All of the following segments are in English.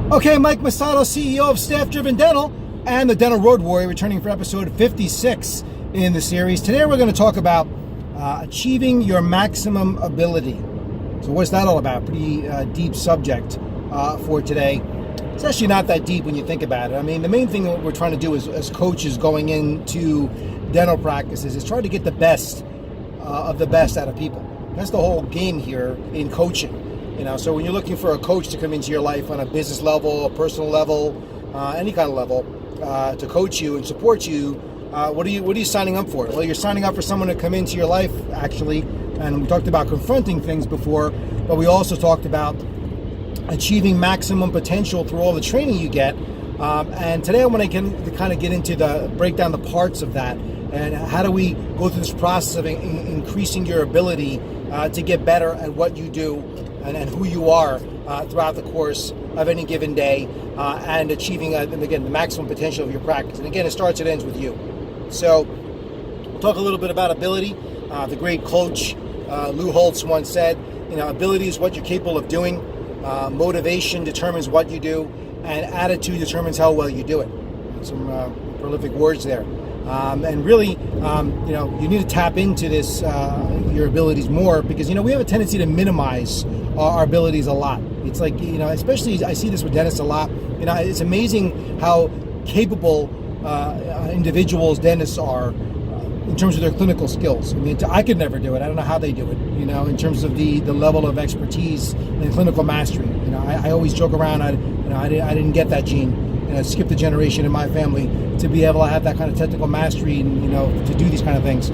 Okay, Mike Masato, CEO of Staff Driven Dental and the Dental Road Warrior, returning for episode 56 in the series. Today we're going to talk about achieving your maximum ability. So what's that all about? Pretty deep subject for today. It's actually not that deep when you think about it. I mean, the main thing that we're trying to do as coaches going into dental practices is try to get the best of the best out of people. That's the whole game here in coaching. So when you're looking for a coach to come into your life on a business level, a personal level, any kind of level, to coach you and support you, what are you signing up for? Well, you're signing up for someone to come into your life, actually, and we talked about confronting things before, but we also talked about achieving maximum potential through all the training you get. And today I want to kind of get into break down the parts of that, and how do we go through this process of increasing your ability to get better at what you do and who you are throughout the course of any given day, and achieving, again, the maximum potential of your practice. And again, it starts and ends with you. So we'll talk a little bit about ability. The great coach Lou Holtz once said, ability is what you're capable of doing, motivation determines what you do, and attitude determines how well you do it. Some prolific words there. And really, you need to tap into this, your abilities more, because, we have a tendency to minimize our abilities a lot. It's like, especially I see this with dentists a lot. It's amazing how capable individuals dentists are in terms of their clinical skills. I mean, I could never do it. I don't know how they do it, in terms of the level of expertise and clinical mastery. I always joke around, I didn't get that gene. I skipped a generation in my family to be able to have that kind of technical mastery and, to do these kind of things,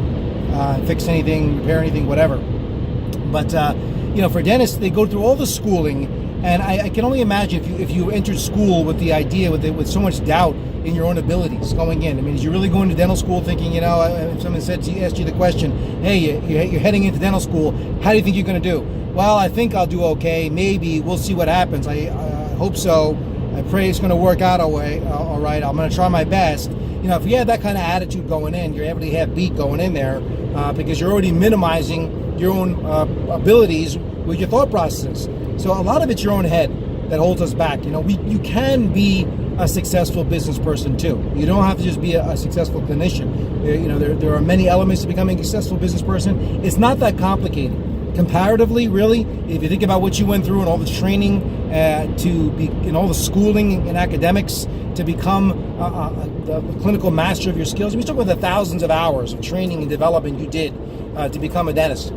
fix anything, repair anything, whatever. But, for dentists, they go through all the schooling, and I can only imagine if you entered school with the idea, with so much doubt in your own abilities going in. I mean, is you really going to dental school thinking, if someone asked you the question, hey, you're heading into dental school, how do you think you're going to do? Well, I think I'll do okay. Maybe. We'll see what happens. I hope so. I pray it's going to work out all right. I'm going to try my best. If you have that kind of attitude going in, you're able to have beat going in there, because you're already minimizing your own abilities with your thought processes. So a lot of it's your own head that holds us back. You can be a successful business person too. You don't have to just be a successful clinician. There are many elements to becoming a successful business person. It's not that complicated. Comparatively, really, if you think about what you went through and all the training, all the schooling and academics to become the clinical master of your skills, we talk about the thousands of hours of training and development you did to become a dentist.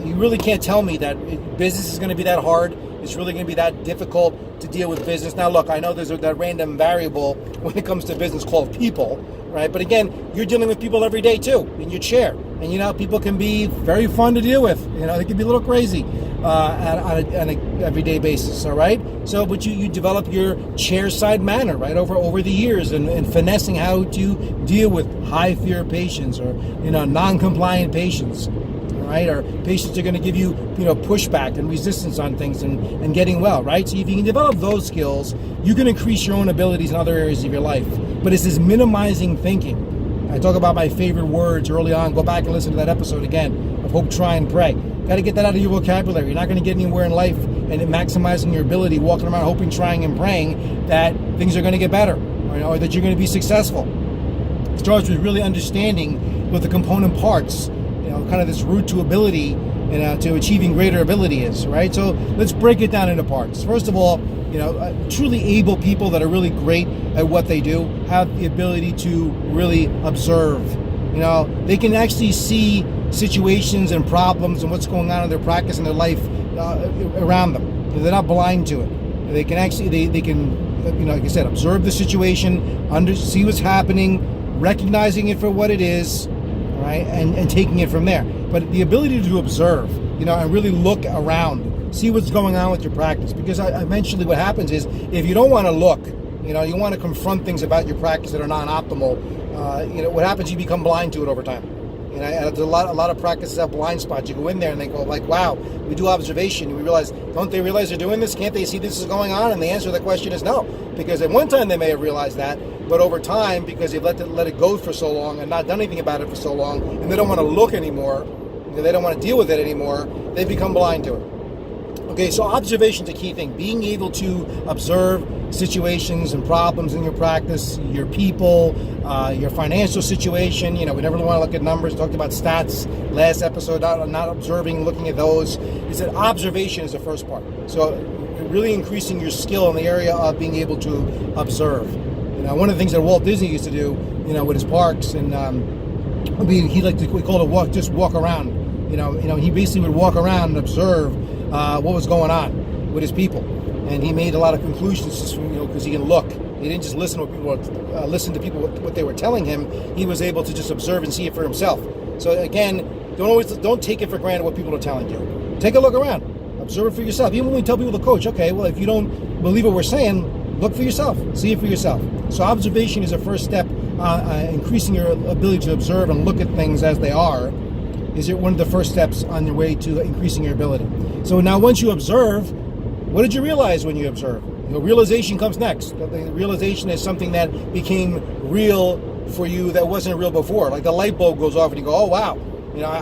You really can't tell me that business is going to be that hard. It's really going to be that difficult to deal with business. Now, look, I know there's that random variable when it comes to business called people, right? But again, you're dealing with people every day too, in your chair. And, people can be very fun to deal with. They can be a little crazy on an everyday basis, all right? So, but you develop your chair-side manner, right, over the years, and finessing how to deal with high-fear patients or, non-compliant patients. Right, or patients are going to give you, pushback and resistance on things and getting well, right? So if you can develop those skills, you can increase your own abilities in other areas of your life. But it's this minimizing thinking. I talk about my favorite words early on. Go back and listen to that episode again of Hope, Try, and Pray. Got to get that out of your vocabulary. You're not going to get anywhere in life and maximizing your ability, walking around hoping, trying, and praying that things are going to get better, or that you're going to be successful. It starts with really understanding what the component parts, kind of this route to ability and to achieving greater ability is, right? So let's break it down into parts. First of all, truly able people that are really great at what they do have the ability to really observe. They can actually see situations and problems and what's going on in their practice and their life around them. They're not blind to it. They can actually, they can, like I said, observe the situation, see what's happening, recognizing it for what it is, right, and taking it from there. But the ability to observe, and really look around, see what's going on with your practice. Because eventually what happens is, if you don't want to look, you want to confront things about your practice that are non-optimal, what happens, you become blind to it over time. A lot of practices have blind spots. You go in there and they go like, wow, we do observation. We realize, don't they realize they're doing this? Can't they see this is going on? And the answer to the question is no. Because at one time they may have realized that, but over time, because they've let it go for so long and not done anything about it for so long, and they don't want to look anymore, they don't want to deal with it anymore, they become blind to it. Okay, so observation is a key thing. Being able to observe situations and problems in your practice, your people, your financial situation. We never want to look at numbers. Talked about stats last episode, not observing, looking at those. Is that observation is the first part. So really increasing your skill in the area of being able to observe. One of the things that Walt Disney used to do, with his parks, and he liked to, we called it walk around. He basically would walk around and observe what was going on with his people, and he made a lot of conclusions just because he can look. He didn't just listen to people what they were telling him. He was able to just observe and see it for himself. So again, don't take it for granted what people are telling you. Take a look around, observe it for yourself. Even when we tell people to coach, okay, well, if you don't believe what we're saying, look for yourself, see it for yourself. So observation is a first step. Increasing your ability to observe and look at things as they are is one of the first steps on your way to increasing your ability. So now once you observe, what did you realize when you observe? Realization comes next. The realization is something that became real for you that wasn't real before. Like the light bulb goes off and you go, oh wow,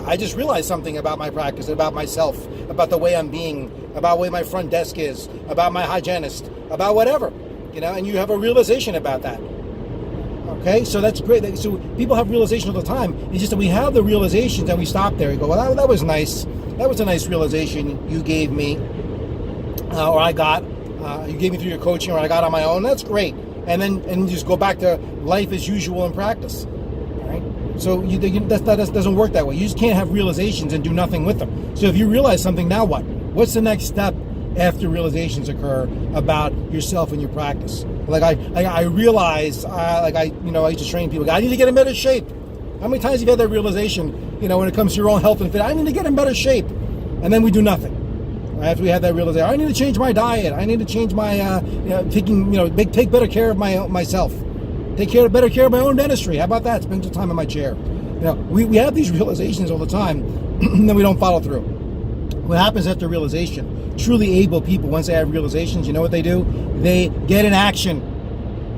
I just realized something about my practice, about myself, about the way I'm being, about the way my front desk is, about my hygienist, about whatever, and you have a realization about that. Okay, so that's great. So people have realization all the time. It's just that we have the realizations and we stop there. You go, well, that was nice. That was a nice realization you gave me, or I got. You gave me through your coaching, or I got on my own. That's great. And then just go back to life as usual in practice. All right. So that doesn't work that way. You just can't have realizations and do nothing with them. So if you realize something, now what? What's the next step after realizations occur about yourself and your practice? Like I realized, I used to train people. I need to get in better shape. How many times have you had that realization? When it comes to your own health and fit, I need to get in better shape, and then we do nothing. After we have that realization, I need to change my diet. I need to change my take better care of myself. Take better care of my own dentistry. How about that? Spend some time in my chair. We have these realizations all the time, and then we don't follow through. What happens after realization? Truly able people, once they have realizations, you know what they do? They get in action.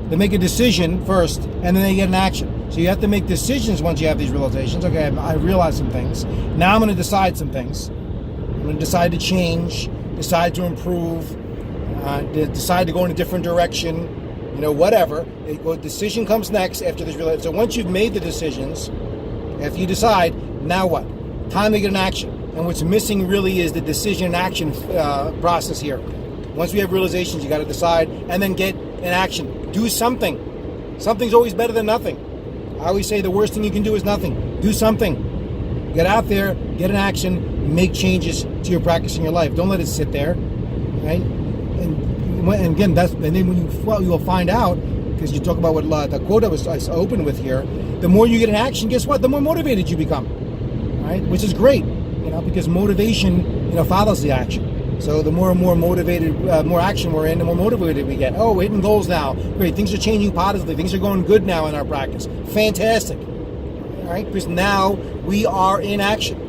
They make a decision first, and then they get in action. So you have to make decisions once you have these realizations. Okay, I realized some things. Now I'm going to decide some things. I'm going to decide to change, decide to improve, decide to go in a different direction, whatever. Decision comes next after this realization. So once you've made the decisions, after you decide, now what? Time to get in action. And what's missing really is the decision and action process here. Once we have realizations, you got to decide and then get in action. Do something. Something's always better than nothing. I always say the worst thing you can do is nothing. Do something. Get out there, get in action, make changes to your practice in your life. Don't let it sit there, right? And again, then when you'll find out, because you talk about what the quote I opened with here. The more you get in action, guess what? The more motivated you become, right? Which is great. Because motivation, follows the action. So the more and more motivated, more action we're in, the more motivated we get. Oh, we're hitting goals now. Great. Things are changing positively. Things are going good now in our practice. Fantastic. All right. Because now we are in action.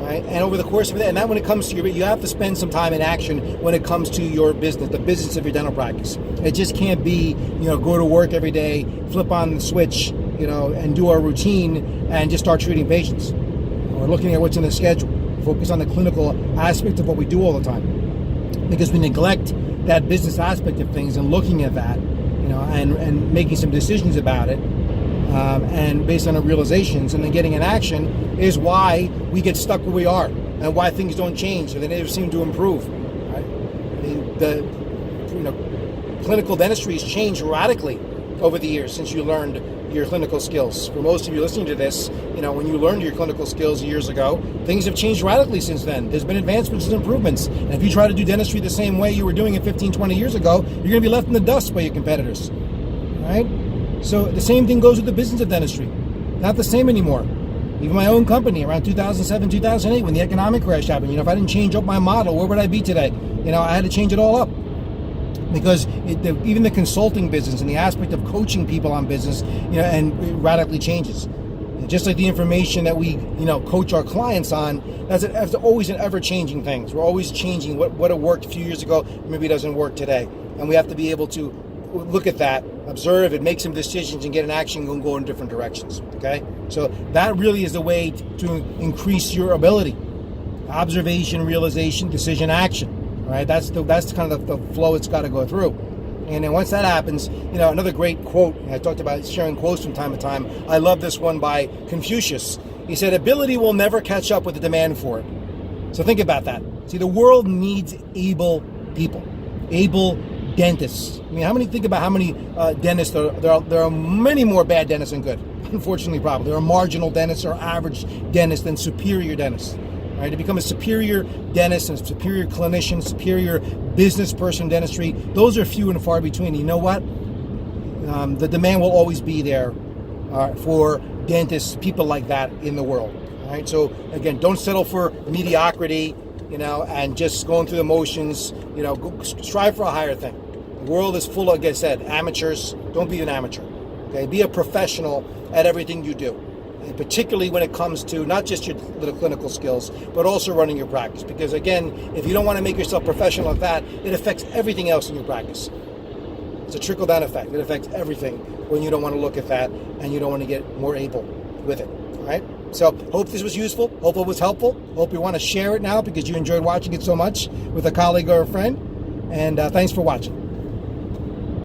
All right. And over the course of it, and that when it comes to you have to spend some time in action when it comes to your business, the business of your dental practice. It just can't be, go to work every day, flip on the switch, and do our routine and just start treating patients. Or looking at what's in the schedule. Focus on the clinical aspect of what we do all the time. Because we neglect that business aspect of things and looking at that, and making some decisions about it, and based on our realizations and then getting in action is why we get stuck where we are and why things don't change or they never seem to improve. Right? I mean, the clinical dentistry has changed radically over the years since you learned your clinical skills. For most of you listening to this, when you learned your clinical skills years ago, things have changed radically since then. There's been advancements and improvements. And if you try to do dentistry the same way you were doing it 15, 20 years ago, you're going to be left in the dust by your competitors. Right? So the same thing goes with the business of dentistry. Not the same anymore. Even my own company around 2007, 2008, when the economic crash happened, if I didn't change up my model, where would I be today? I had to change it all up. Because even the consulting business and the aspect of coaching people on business, and it radically changes. And just like the information that we, coach our clients on, that's always an ever-changing thing. We're always changing what worked a few years ago, maybe it doesn't work today. And we have to be able to look at that, observe it, make some decisions, and get in action and go in different directions. Okay? So that really is the way to increase your ability. Observation, realization, decision, action. Right? That's kind of the flow it's got to go through. And then once that happens, another great quote, I talked about sharing quotes from time to time. I love this one by Confucius. He said, ability will never catch up with the demand for it. So think about that. See, the world needs able people, able dentists. Think about how many dentists there are many more bad dentists than good. Unfortunately, probably. There are marginal dentists or average dentists than superior dentists. Right? To become a superior dentist and superior clinician, superior business person dentistry, those are few and far between. You know what? The demand will always be there for dentists, people like that in the world. All right? So again, don't settle for mediocrity, and just going through the motions. Strive for a higher thing. The world is full of, like I said, amateurs. Don't be an amateur. Okay? Be a professional at everything you do. And particularly when it comes to not just your little clinical skills, but also running your practice. Because again, if you don't want to make yourself professional at that, it affects everything else in your practice. It's a trickle-down effect. It affects everything when you don't want to look at that and you don't want to get more able with it. All right? So hope this was useful. Hope it was helpful. Hope you want to share it now because you enjoyed watching it so much with a colleague or a friend. And thanks for watching.